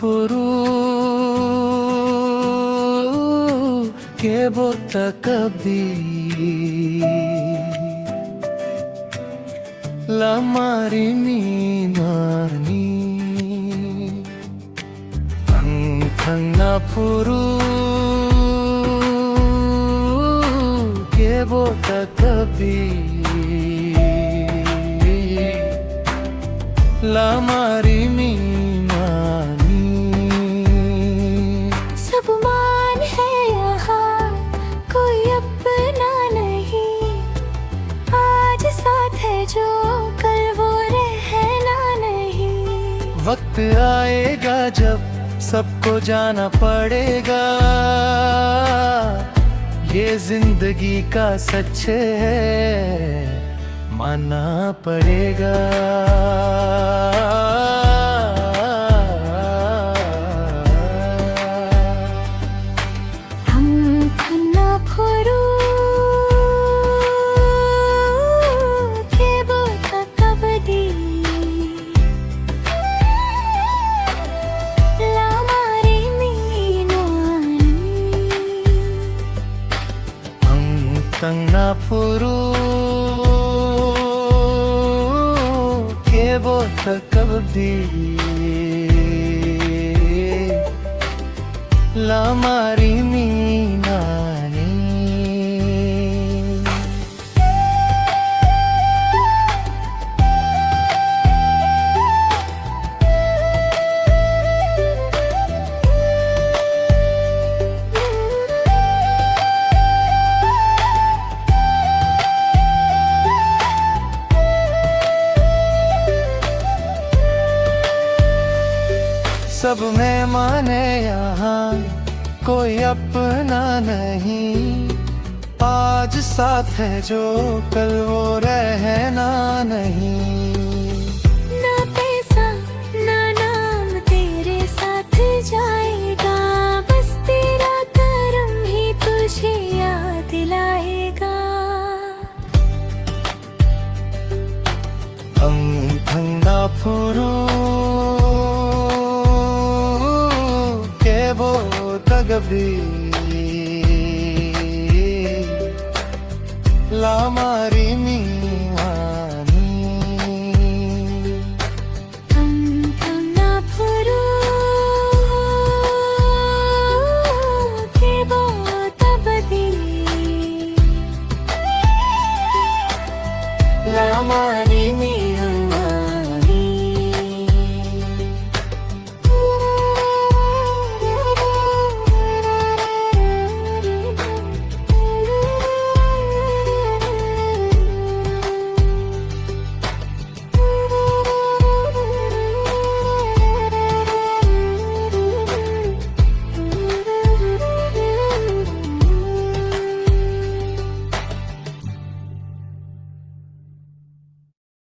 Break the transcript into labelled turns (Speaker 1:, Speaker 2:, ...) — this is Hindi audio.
Speaker 1: furu ke bota kabhi lamari minani thangna furu ke bota kabhi lamari minani
Speaker 2: सब मान है यहाँ कोई अपना नहीं, आज साथ है जो कल वो रहना नहीं।
Speaker 1: वक्त आएगा जब सबको जाना पड़ेगा, ये जिंदगी का सच है मानना पड़ेगा।
Speaker 2: हम खन्ना फुरू के बोता कबड्डी लामारी मीनानी
Speaker 1: तंगना फुरू के बोत कबड्डी लामारी मीनानी सब मेहमान यहाँ कोई अपना नहीं, आज साथ है जो कल वो रहना नहीं।
Speaker 2: ना पैसा ना नाम तेरे साथ जाएगा, बस तेरा करम ही तुझे याद दिलाएगा।
Speaker 1: अंगना फुरू के वो तगबी लामारी मी